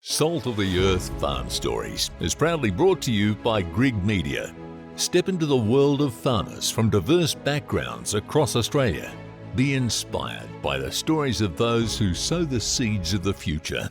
Salt of the Earth Farm Stories is proudly brought to you by Grig Media. Step into the world of farmers from diverse backgrounds across Australia. Be inspired by the stories of those who sow the seeds of the future.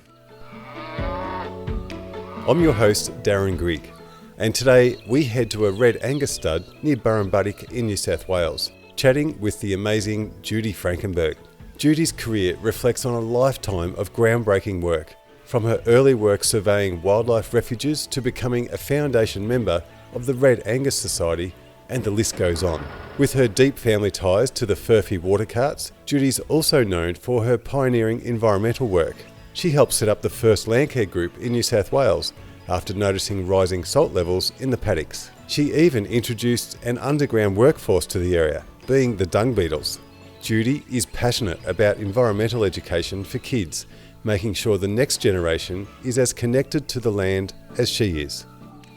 I'm your host, Darren Grigg, and today we head to a Red Angus Stud near Burrumbuttock in New South Wales, chatting with the amazing Judy Frankenberg. Judy's career reflects on a lifetime of groundbreaking work, from her early work surveying wildlife refuges to becoming a foundation member of the Red Angus Society, and the list goes on. With her deep family ties to the Furphy water carts, Judy's also known for her pioneering environmental work. She helped set up the first landcare group in New South Wales after noticing rising salt levels in the paddocks. She even introduced an underground workforce to the area, being the dung beetles. Judy is passionate about environmental education for kids, making sure the next generation is as connected to the land as she is.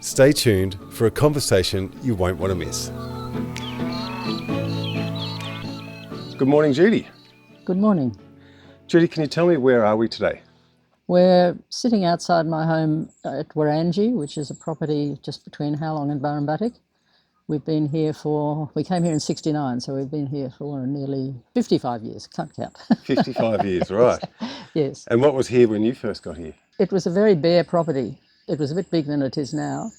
Stay tuned for a conversation you won't want to miss. Good morning, Judy. Good morning. Judy, can you tell me where are we today? We're sitting outside my home at Warrangi, which is a property just between Howlong and Burrumbuttock. We came here in '69, so we've been here for nearly 55 years, can't count. 55 years, right. Yes. And what was here when you first got here? It was a very bare property. It was a bit bigger than it is now,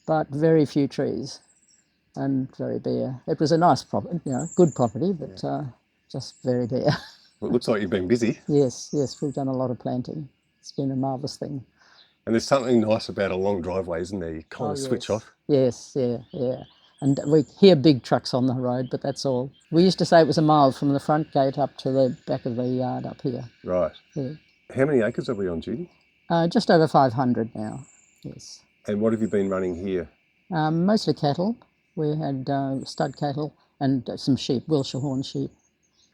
but very few trees and very bare. It was a nice property, good property, but just very bare. Well, it looks like you've been busy. Yes, we've done a lot of planting. It's been a marvellous thing. And there's something nice about a long driveway, isn't there? You kind of switch off. Yes, yeah. And we hear big trucks on the road, but that's all. We used to say it was a mile from the front gate up to the back of the yard up here. Right. Yeah. How many acres are we on, Judy? Just over 500 now, yes. And what have you been running here? Mostly cattle. We had stud cattle and some sheep, Wiltshire horn sheep.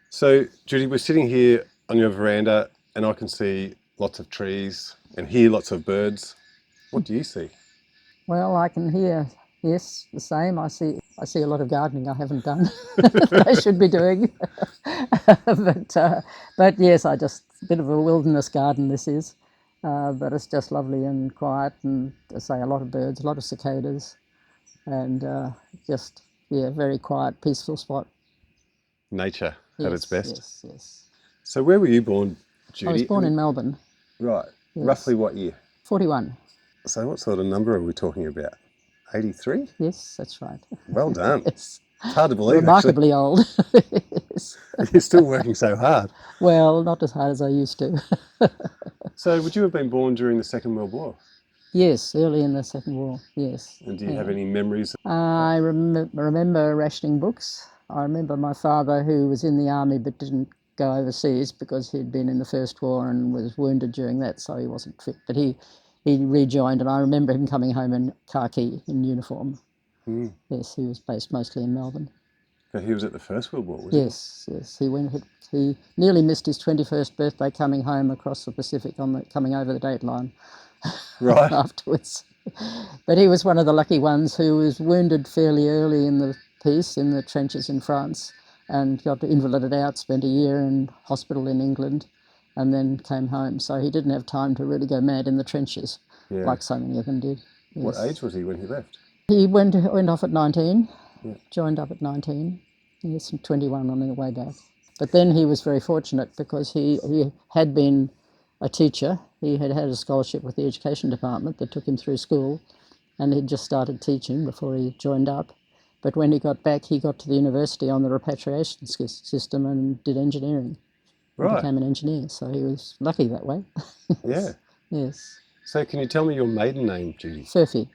So, Judy, we're sitting here on your veranda and I can see lots of trees and hear lots of birds. What do you see? Well, I can hear, yes, the same. I see a lot of gardening I haven't done. I should be doing. but yes, a bit of a wilderness garden this is. But it's just lovely and quiet, and I say a lot of birds, a lot of cicadas, and very quiet, peaceful spot. Nature at its best. Yes. So where were you born, Judy? I was born in Melbourne. Right. Yes. Roughly what year? 41. So what sort of number are we talking about? 83? Yes, that's right. Well done. Yes. It's hard to believe, Remarkably old. Yes. You're still working so hard. Well, not as hard as I used to. So would you have been born during the Second World War? Yes, early in the Second War, yes. And do you have any memories? I remember rationing books. I remember my father, who was in the army but didn't go overseas because he'd been in the First War and was wounded during that, so he wasn't fit. But he rejoined, and I remember him coming home in khaki, in uniform. Mm. Yes, he was based mostly in Melbourne. So he was at the First World War, was he? Yes. He nearly missed his 21st birthday coming home across the Pacific, coming over the Dateline. Right. Afterwards. But he was one of the lucky ones who was wounded fairly early in the peace, in the trenches in France, and got invalided out, spent a year in hospital in England, and then came home. So he didn't have time to really go mad in the trenches, like so many of them did. Yes. What age was he when he left? He went off at 19, joined up at 19. He was 21 on the way back. But then he was very fortunate because he had been a teacher. He had had a scholarship with the Education Department that took him through school, and he'd just started teaching before he joined up. But when he got back, he got to the university on the repatriation system and did engineering. Right. Became an engineer, so he was lucky that way. Yeah. Yes. So can you tell me your maiden name, Judy? Furphy.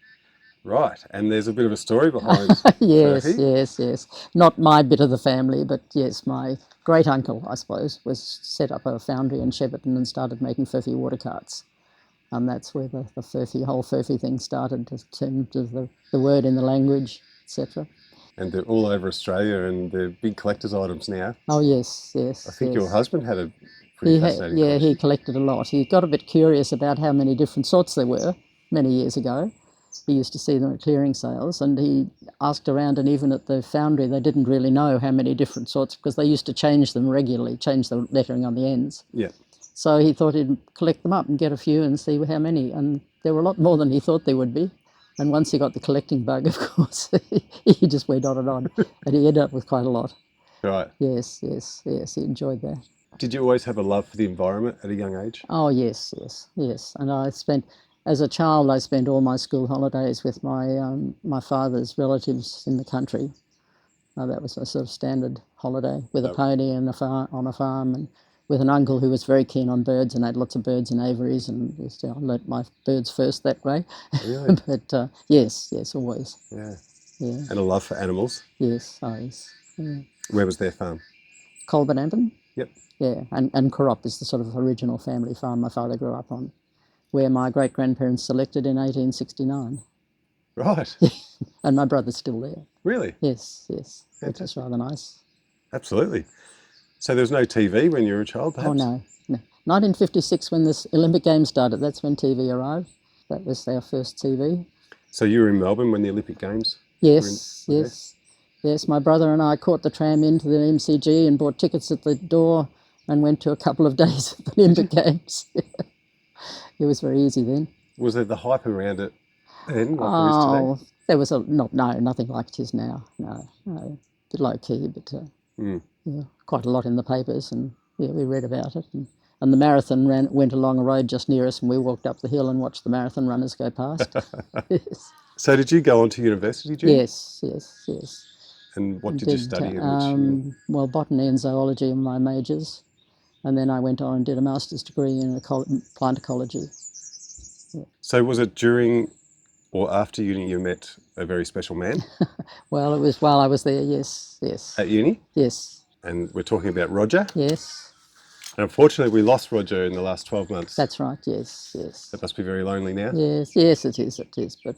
Right, and there's a bit of a story behind Yes, Furphy. Yes. Not my bit of the family, but yes, my great uncle, I suppose, set up a foundry in Shepparton and started making Furphy water carts. And that's where the whole Furphy thing started, in terms of the word in the language, etc. And they're all over Australia, and they're big collector's items now. Oh, yes. I think your husband had a pretty fascinating collection. He collected a lot. He got a bit curious about how many different sorts there were many years ago. He used to see them at clearing sales, and he asked around, and even at the foundry they didn't really know how many different sorts, because they used to change them regularly, change the lettering on the ends. Yeah. So he thought he'd collect them up and get a few and see how many. And there were a lot more than he thought there would be. And once he got the collecting bug, of course, he just went on. And he ended up with quite a lot. Right. Yes, he enjoyed that. Did you always have a love for the environment at a young age? Oh, yes. And as a child, I spent all my school holidays with my father's relatives in the country. That was a sort of standard holiday with a pony and on a farm, and with an uncle who was very keen on birds and had lots of birds in aviaries, and I learnt my birds first that way. Really? But yes, always. Yeah. Yeah. And a love for animals? Yes, always. Yeah. Where was their farm? Colbinampin. Yep. Yeah, and Corop is the sort of original family farm my father grew up on, where my great-grandparents selected in 1869. Right. And my brother's still there. Really? Yes, which is rather nice. Absolutely. So there was no TV when you were a child, perhaps? Oh, no. 1956, when this Olympic Games started, that's when TV arrived. That was our first TV. So you were in Melbourne when the Olympic Games Yes, were there? Yes, my brother and I caught the tram into the MCG and bought tickets at the door and went to a couple of days at the Olympic Games. It was very easy then. Was there the hype around it then, like there is today? There was nothing like it is now. No. A bit low key, but yeah, quite a lot in the papers, and yeah, we read about it. And the marathon went along a road just near us, and we walked up the hill and watched the marathon runners go past. Yes. So did you go on to university, Judy? Yes. And what did you study? Well, botany and zoology are my majors, and then I went on and did a master's degree in plant ecology. Yeah. So was it during or after uni you met a very special man? Well, it was while I was there, yes. At uni? Yes. And we're talking about Roger? Yes. And unfortunately we lost Roger in the last 12 months. That's right, yes. That must be very lonely now. Yes, it is, but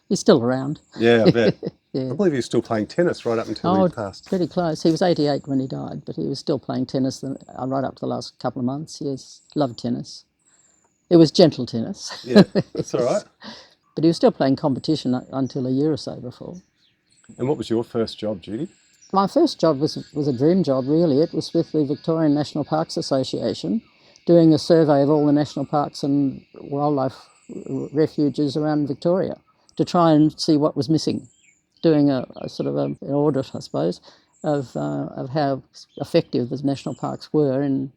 he's still around. Yeah, I bet. Yeah. I believe he was still playing tennis right up until he passed. Pretty close. He was 88 when he died, but he was still playing tennis right up to the last couple of months. Yes, loved tennis. It was gentle tennis. Yeah, that's all right. But he was still playing competition until a year or so before. And what was your first job, Judy? My first job was a dream job, really. It was with the Victorian National Parks Association, doing a survey of all the national parks and wildlife refuges around Victoria to try and see what was missing, doing a sort of an audit, I suppose, of how effective the national parks were in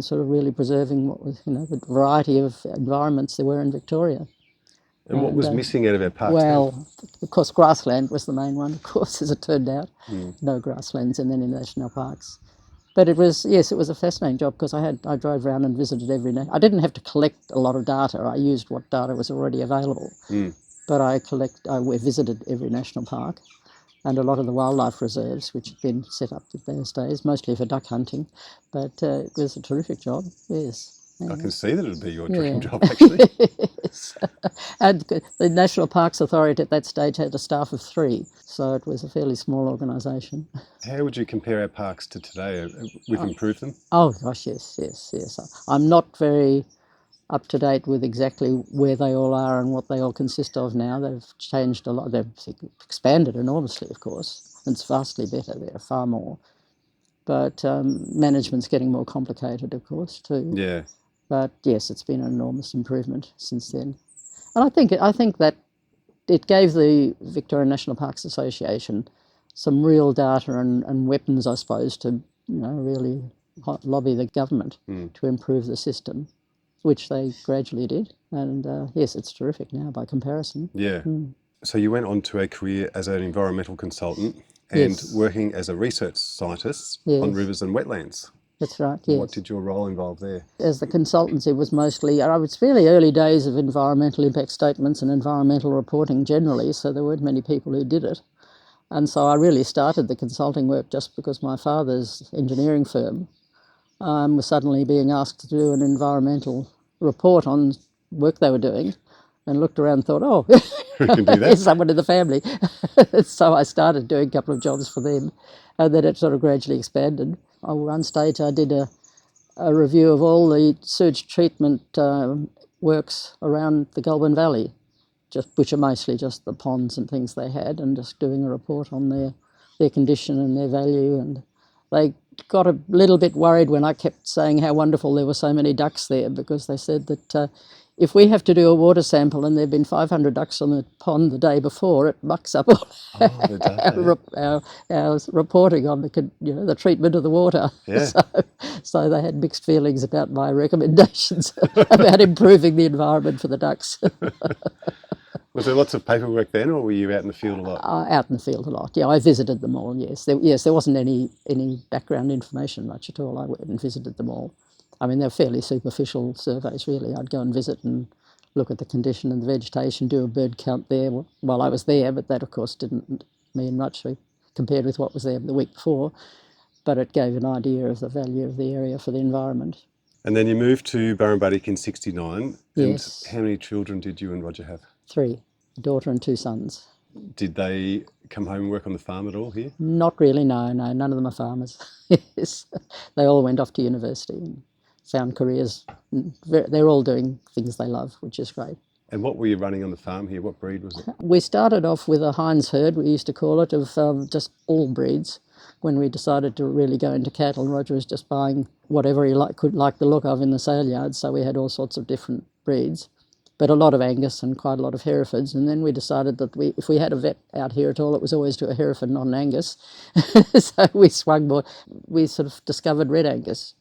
sort of really preserving what was, the variety of environments there were in Victoria. And what was missing out of our parks? Well, of course, grassland was the main one, of course, as it turned out. No grasslands in any national parks. But it was a fascinating job because I drove around and visited I didn't have to collect a lot of data. I used what data was already available. But I visited every national park and a lot of the wildlife reserves, which had been set up in those days, mostly for duck hunting. But it was a terrific job, yes. I can see that it would be your dream job, actually. Yes. And the National Parks Authority at that stage had a staff of 3, so it was a fairly small organisation. How would you compare our parks to today? We've improved them? Oh, gosh, yes. I'm not very up to date with exactly where they all are and what they all consist of now. They've changed a lot. They've expanded enormously, of course. It's vastly better. There are far more. But management's getting more complicated, of course, too. Yeah. But yes, it's been an enormous improvement since then. And I think that it gave the Victorian National Parks Association some real data and weapons, I suppose, to really lobby the government to improve the system, which they gradually did. And yes, it's terrific now by comparison. Yeah. So you went on to a career as an environmental consultant and working as a research scientist on rivers and wetlands. That's right, yes. What did your role involve there? As the consultancy was mostly, it was fairly early days of environmental impact statements and environmental reporting generally, so there weren't many people who did it. And so I really started the consulting work just because my father's engineering firm was suddenly being asked to do an environmental report on work they were doing, and looked around and thought, oh, we can do that. There's someone in the family. So I started doing a couple of jobs for them, and then it sort of gradually expanded. At one stage I did a review of all the sewage treatment works around the Goulburn Valley, which are mostly just the ponds and things they had, and just doing a report on their condition and their value. And got a little bit worried when I kept saying how wonderful there were so many ducks there, because they said that if we have to do a water sample and there have been 500 ducks on the pond the day before, it mucks up all our reporting on the treatment of the water. Yeah. So they had mixed feelings about my recommendations about improving the environment for the ducks. Was there lots of paperwork then, or were you out in the field a lot? Out in the field a lot. Yeah, I visited them all. Yes, there wasn't any background information much at all. I went and visited them all. I mean, they're fairly superficial surveys, really. I'd go and visit and look at the condition of the vegetation, do a bird count there while I was there, but that, of course, didn't mean much compared with what was there the week before. But it gave an idea of the value of the area for the environment. And then you moved to Burrumbuttock in 1969. Yes. And how many children did you and Roger have? 3, a daughter and 2 sons. Did they come home and work on the farm at all here? Not really, no, none of them are farmers. Yes. They all went off to university and found careers. They're all doing things they love, which is great. And what were you running on the farm here? What breed was it? We started off with a Heinz herd, we used to call it, of just all breeds. When we decided to really go into cattle, Roger was just buying whatever he could like the look of in the sale yard, so we had all sorts of different breeds. But a lot of Angus and quite a lot of Herefords. And then we decided that if we had a vet out here at all, it was always to a Hereford, not an Angus. So we swung more. We sort of discovered Red Angus,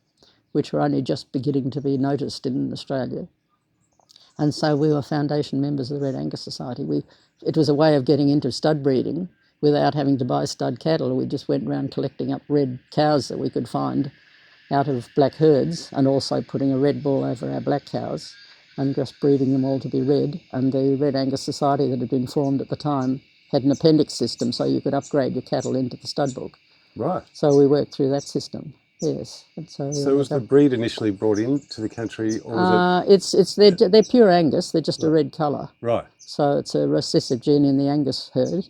which were only just beginning to be noticed in Australia. And so we were foundation members of the Red Angus Society. It was a way of getting into stud breeding without having to buy stud cattle. We just went around collecting up red cows that we could find out of black herds, and also putting a red ball over our black cows and just breeding them all to be red. And the Red Angus Society that had been formed at the time had an appendix system, so you could upgrade your cattle into the stud book. Right. So we worked through that system. Yes. And so was the breed initially brought into the country, or was it? They're pure Angus. They're just a red colour. Right. So it's a recessive gene in the Angus herd,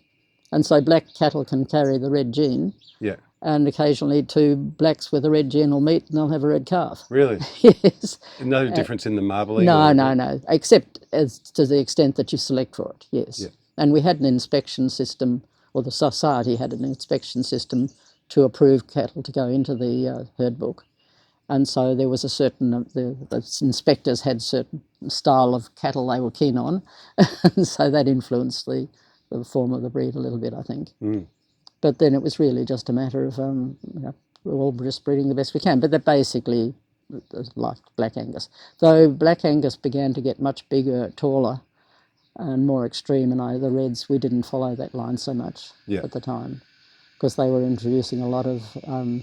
and so black cattle can carry the red gene. Yeah. And occasionally 2 blacks with a red gene will meet and they'll have a red calf. Really? Yes. No difference in the marbling? No. Except as to the extent that you select for it. Yes. Yeah. And we had an inspection system, or the society had an inspection system to approve cattle to go into the herd book. And so there was a certain, the inspectors had certain style of cattle they were keen on. And so that influenced the form of the breed a little bit, I think. Mm. But then it was really just a matter of, we're all just breeding the best we can. But they're basically like Black Angus. Though Black Angus began to get much bigger, taller, and more extreme, and the Reds, we didn't follow that line so much at the time, because they were introducing a lot of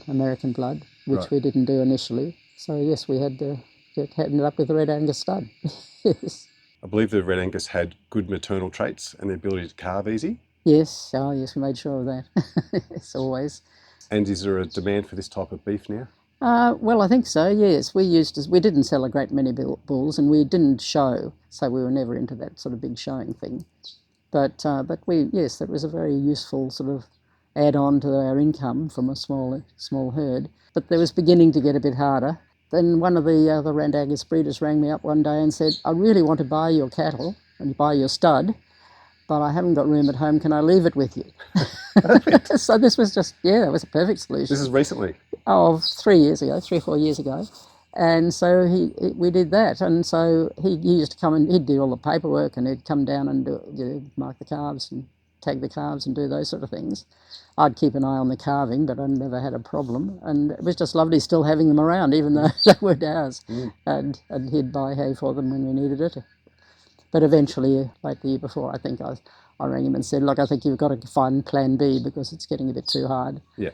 American blood, which we didn't do initially. So yes, we had to ended up with the Red Angus Stud. Yes. I believe the Red Angus had good maternal traits and the ability to calve easy. Yes, yes, we made sure of that. Yes, always. And is there a demand for this type of beef now? Well, I think so, yes. We didn't sell a great many bulls, and we didn't show, so we were never into that sort of big showing thing. But that was a very useful sort of add-on to our income from a small herd. But it was beginning to get a bit harder. Then one of the Red Angus breeders rang me up one day and said, "I really want to buy your cattle and buy your stud, but I haven't got room at home. Can I leave it with you?" So this was it was a perfect solution. This is recently? Oh, 3 or 4 years ago. And so we did that. And so he used to come and he'd do all the paperwork, and he'd come down and mark the calves and tag the calves and do those sort of things. I'd keep an eye on the calving, but I never had a problem. And it was just lovely still having them around, even though they weren't ours. Mm. And he'd buy hay for them when we needed it. But eventually, like the year before, I think I rang him and said, "Look, I think you've got to find plan B because it's getting a bit too hard." Yeah.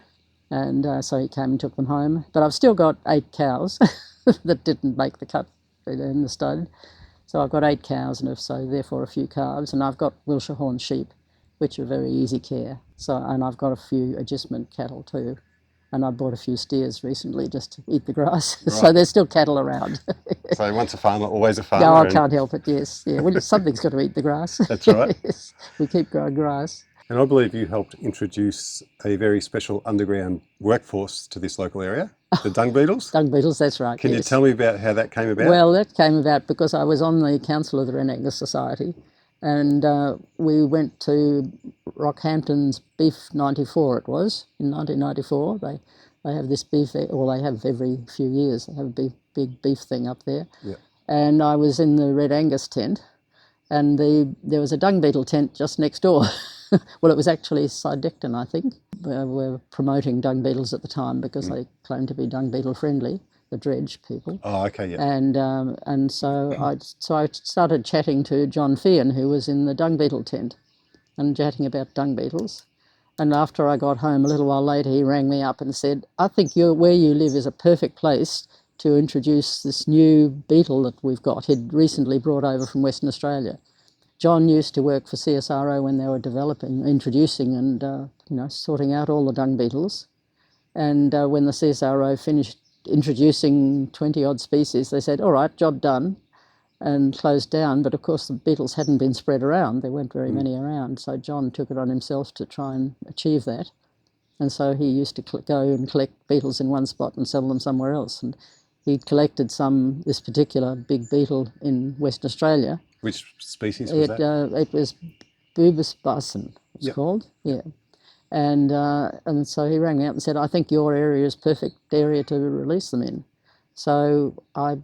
And so he came and took them home. But I've still got 8 cows that didn't make the cut in the stud. So I've got 8 cows, and so therefore a few calves. And I've got Wiltshire horn sheep, which are very easy care. And I've got a few agistment cattle too. And I bought a few steers recently just to eat the grass. Right. So there's still cattle around. So once a farmer, always a farmer. No, I can't help it, yes. Yeah, well, something's got to eat the grass. That's right. Yes, we keep growing grass. And I believe you helped introduce a very special underground workforce to this local area, the dung beetles. Dung beetles, that's right. Can you tell me about how that came about? Well, that came about because I was on the council of the Red Angus Society, and we went to Rockhampton's Beef 94, it was, in 1994. They They have this beef, or they have every few years, they have a big beef thing up there. Yeah. And I was in the Red Angus tent, and there was a dung beetle tent just next door. Well, it was actually Sidecton, I think. We were promoting dung beetles at the time because they claimed to be dung beetle friendly, the dredge people. Oh, okay, yeah. And so I started chatting to John Feehan, who was in the dung beetle tent, and chatting about dung beetles. And after I got home a little while later, he rang me up and said, I think where you live is a perfect place to introduce this new beetle that we've got. He'd recently brought over from Western Australia. John used to work for CSRO when they were introducing and sorting out all the dung beetles. And when the CSRO finished introducing 20-odd species, they said, all right, job done, and closed down. But of course the beetles hadn't been spread around. There weren't very many around. So John took it on himself to try and achieve that. And so he used to go and collect beetles in one spot and sell them somewhere else. And he collected this particular big beetle in Western Australia. Which species was that? It was Burrumbuttock, it's called, yeah. And so he rang me up and said, I think your area is perfect area to release them in. So I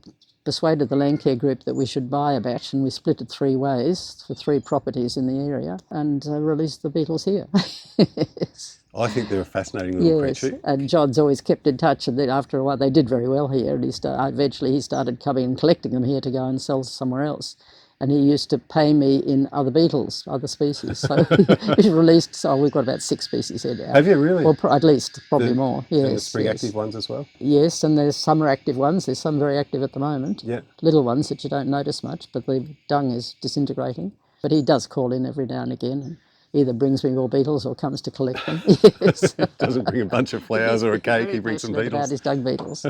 persuaded the landcare group that we should buy a batch, and we split it 3 ways for 3 properties in the area and released the beetles here. Yes. I think they're a fascinating little creature. And John's always kept in touch, and then after a while they did very well here, and eventually he started coming and collecting them here to go and sell somewhere else. And he used to pay me in other beetles, other species. So he released, we've got about 6 species here now. Have you really? Or at least, probably more, yes. And the spring active ones as well? Yes, and there's summer active ones. There's some very active at the moment. Yeah. Little ones that you don't notice much, but the dung is disintegrating. But he does call in every now and again, and either brings me more beetles or comes to collect them. Yes. Doesn't bring a bunch of flowers or a cake, he brings some beetles. About his dung beetles.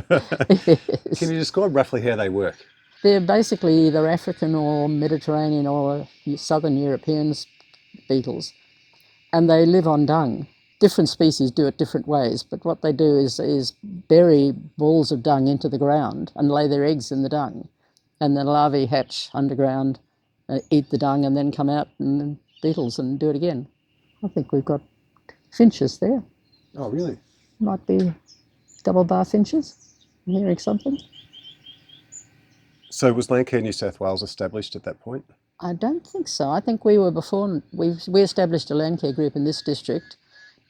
Yes. Can you describe roughly how they work? They're basically either African or Mediterranean or Southern European beetles, and they live on dung. Different species do it different ways, but what they do is bury balls of dung into the ground and lay their eggs in the dung, and the larvae hatch underground, eat the dung, and then come out and beetles and do it again. I think we've got finches there. Oh, really? Might be double bar finches. I'm hearing something. So was Landcare New South Wales established at that point? I don't think so. I think we were before. We established a landcare group in this district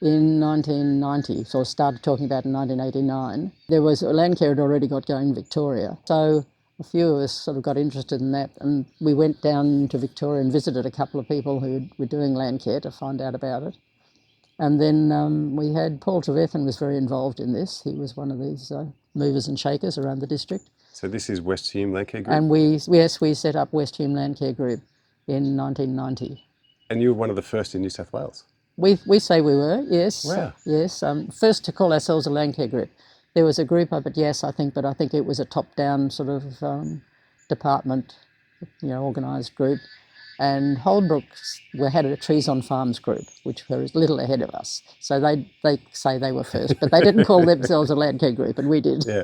in 1990, so started talking about in 1989. There was landcare had already got going in Victoria, so a few of us sort of got interested in that, and we went down to Victoria and visited a couple of people who were doing landcare to find out about it. And then we had Paul Trevethan was very involved in this. He was one of these movers and shakers around the district. So this is West Hume Landcare Group? And we set up West Hume Landcare Group in 1990. And you were one of the first in New South Wales? We say we were, yes. Wow. Yes, first to call ourselves a landcare group. There was a group up at Yes, I think, but I think it was a top-down sort of department, organised group. And Holbrook had a Trees on Farms group, which were a little ahead of us. So they say they were first, but they didn't call themselves a landcare group, and we did. Yeah,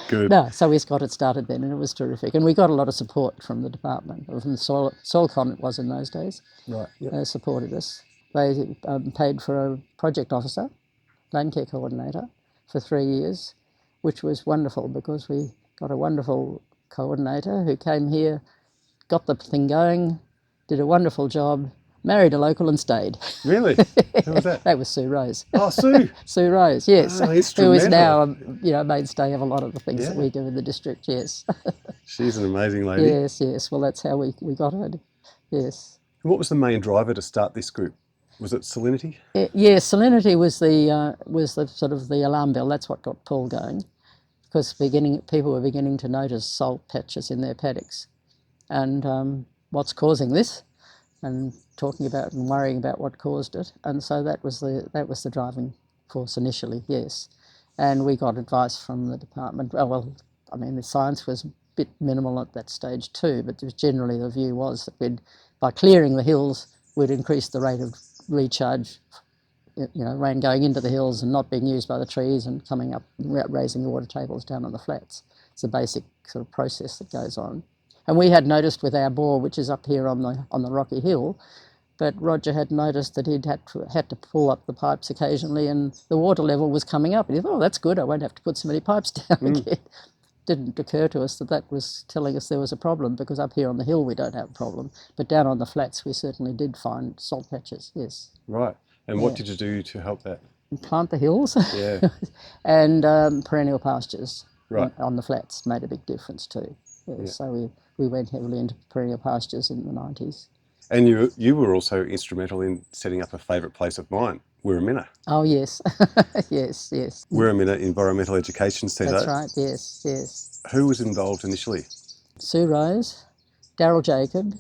good. No, so we got it started then, and it was terrific. And we got a lot of support from the department, or from the Soilcon it was in those days. Right, yep. They supported us. They paid for a project officer, landcare coordinator, for 3 years, which was wonderful because we got a wonderful coordinator who came here, got the thing going, did a wonderful job, married a local and stayed. Really? Who was that? That was Sue Rose. Oh, Sue! Sue Rose, yes. Oh, who is now a mainstay of a lot of the things that we do in the district, yes. She's an amazing lady. Yes. Well, that's how we got her, yes. And what was the main driver to start this group? Was it salinity? Yes, salinity was the sort of the alarm bell. That's what got Paul going, because people were beginning to notice salt patches in their paddocks. And what's causing this, and talking about and worrying about what caused it, and so that was the driving force initially, yes. And we got advice from the department. The science was a bit minimal at that stage too, but generally the view was that by clearing the hills, we'd increase the rate of recharge, rain going into the hills and not being used by the trees and coming up, raising the water tables down on the flats. It's a basic sort of process that goes on. And we had noticed with our bore, which is up here on the rocky hill, But Roger had noticed that he'd had to pull up the pipes occasionally, and the water level was coming up. And he thought, oh, that's good, I won't have to put so many pipes down again. Didn't occur to us that that was telling us there was a problem, because up here on the hill we don't have a problem. But down on the flats we certainly did find salt patches, yes. Right. And what did you do to help that? Plant the hills. Yeah. And perennial pastures on the flats made a big difference too. Yeah. So we went heavily into perennial pastures in the 90s. And you were also instrumental in setting up a favourite place of mine, Wirraminna. Oh, yes. Yes. Wirraminna Environmental Education Centre. That's right, yes. Who was involved initially? Sue Rose, Daryl Jacob.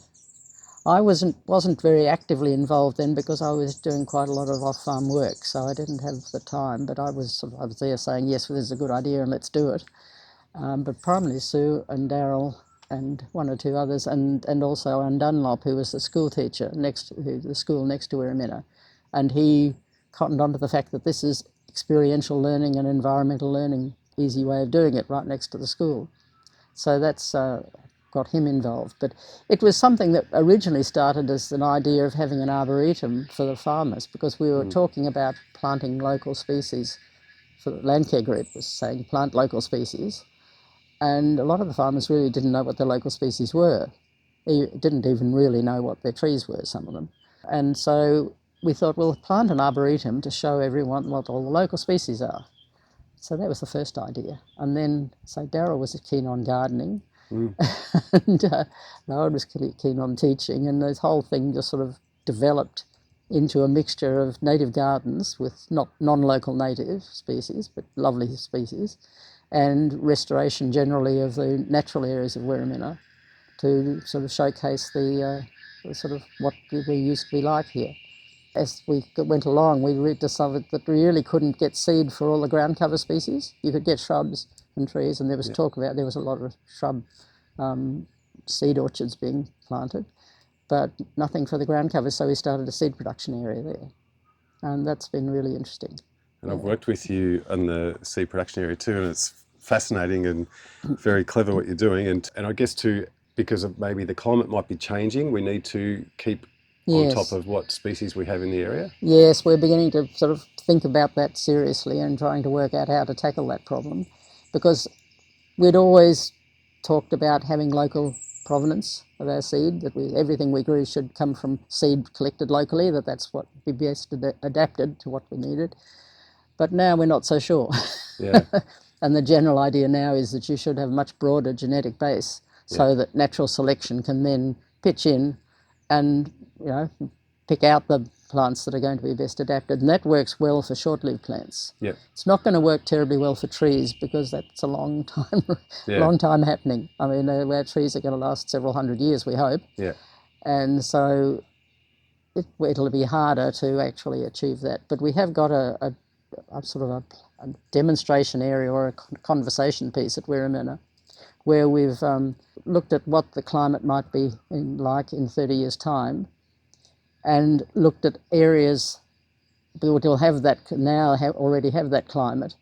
I wasn't very actively involved then, because I was doing quite a lot of off-farm work, so I didn't have the time, but I was there saying, yes, well, this is a good idea and let's do it. But primarily Sue and Daryl and one or two others, and also Anne Dunlop, who was the school teacher the school next to Wirraminna. And he cottoned on to the fact that this is experiential learning and environmental learning, easy way of doing it, right next to the school. So that's got him involved. But it was something that originally started as an idea of having an arboretum for the farmers, because we were talking about planting local species. For the landcare group was saying plant local species. And a lot of the farmers really didn't know what their local species were. They didn't even really know what their trees were, some of them. And so we thought, we'll plant an arboretum to show everyone what all the local species are. So that was the first idea. And then, so Daryl was keen on gardening, and Noah was keen on teaching, and this whole thing just sort of developed into a mixture of native gardens with not non-local native species, but lovely species, and restoration generally of the natural areas of Wirraminna to sort of showcase the sort of what we used to be like here. As we went along, we discovered that we really couldn't get seed for all the ground cover species. You could get shrubs and trees, and there was talk about there was a lot of shrub seed orchards being planted, but nothing for the ground cover, so we started a seed production area there. And that's been really interesting. And I've worked with you on the seed production area too, and it's fascinating and very clever what you're doing. And I guess too, because of maybe the climate might be changing, we need to keep on top of what species we have in the area. Yes, we're beginning to sort of think about that seriously and trying to work out how to tackle that problem, because we'd always talked about having local provenance of our seed, that everything we grew should come from seed collected locally, that's what would be best adapted to what we needed. But now we're not so sure. Yeah. And the general idea now is that you should have a much broader genetic base, so that natural selection can then pitch in and, pick out the plants that are going to be best adapted. And that works well for short-lived plants. Yeah. It's not going to work terribly well for trees, because that's a long time happening. I mean, our trees are going to last several hundred years, we hope. Yeah. And so it'll be harder to actually achieve that. But we have got a sort of a demonstration area or a conversation piece at Wirraminna, where we've looked at what the climate might be like in 30 years' time, and looked at areas that will have that already have that climate,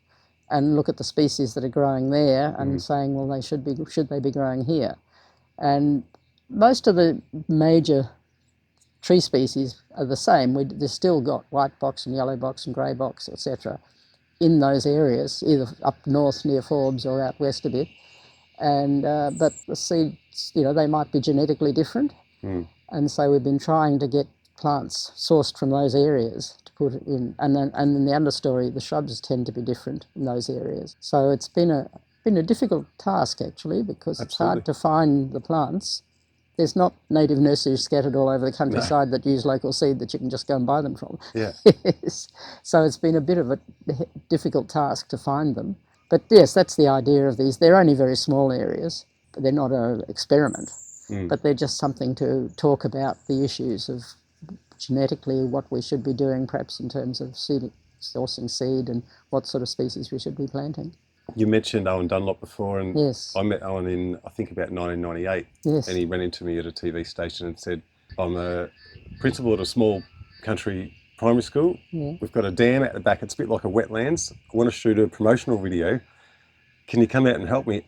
and look at the species that are growing there and saying, well, should they be growing here? And most of the major tree species are the same. They've still got white box and yellow box and grey box, etc., in those areas, either up north near Forbes or out west a bit. And but the seeds, they might be genetically different, and so we've been trying to get plants sourced from those areas to put it in, and in the understory, the shrubs tend to be different in those areas. So it's been a difficult task actually, because it's hard to find the plants. There's not native nurseries scattered all over the countryside that use local seed that you can just go and buy them from. Yeah. Yes. So it's been a bit of a difficult task to find them. But yes, that's the idea of these. They're only very small areas. They're not an experiment, but they're just something to talk about the issues of genetically what we should be doing, perhaps in terms of sourcing seed and what sort of species we should be planting. You mentioned Owen Dunlop before, and yes. I met Owen in, I think, about 1998, yes. and he ran into me at a TV station and said, I'm a principal at a small country primary school. Yeah. We've got a dam at the back. It's a bit like a wetlands. I want to shoot a promotional video. Can you come out and help me?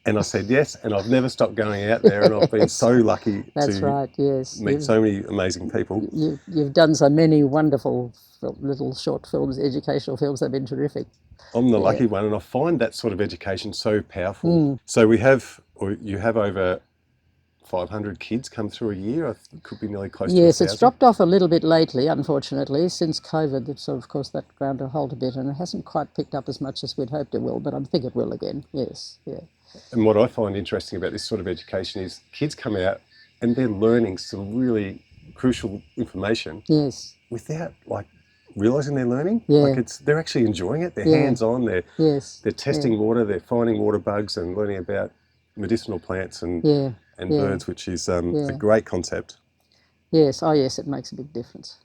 And I said yes, and I've never stopped going out there, and I've been so lucky That's to right, yes. meet so many amazing people. You've done so many wonderful little short films, educational films. They've been terrific. I'm the lucky one, and I find that sort of education so powerful. So you have over 500 kids come through a year. It could be nearly close to 1,000. Yes, it's dropped off a little bit lately, unfortunately. Since COVID, it's of course that ground to halt a bit, and it hasn't quite picked up as much as we'd hoped it will, but I think it will again, yes, yeah. And what I find interesting about this sort of education is kids come out and they're learning some really crucial information. Yes. Without realising they're learning. Yeah. They're actually enjoying it. They're hands-on. They're testing water. They're finding water bugs and learning about medicinal plants and birds, which is a great concept. Yes, yes, it makes a big difference.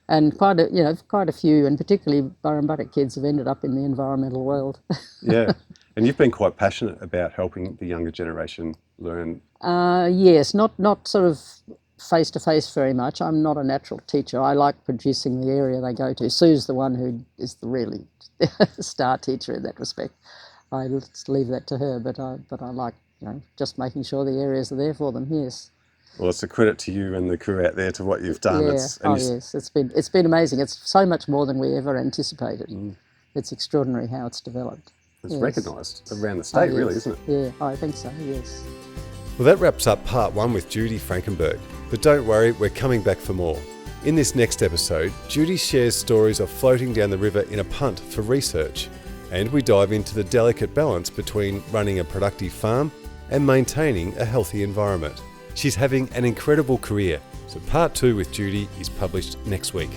And quite a few, and particularly Burrumbuttock kids, have ended up in the environmental world. Yeah, and you've been quite passionate about helping the younger generation learn. Yes, not sort of face-to-face very much. I'm not a natural teacher. I like producing the area they go to. Sue's the one who is the really star teacher in that respect. I leave that to her, but I like just making sure the areas are there for them, yes. Well, it's a credit to you and the crew out there to what you've done. Yeah. Yes, it's been amazing. It's so much more than we ever anticipated. It's extraordinary how it's developed. It's recognised around the state, really, isn't it? Yeah, I think so, yes. Well, that wraps up part 1 with Judy Frankenberg. But don't worry, we're coming back for more. In this next episode, Judy shares stories of floating down the river in a punt for research, and we dive into the delicate balance between running a productive farm and maintaining a healthy environment. She's having an incredible career, so part 2 with Judy is published next week.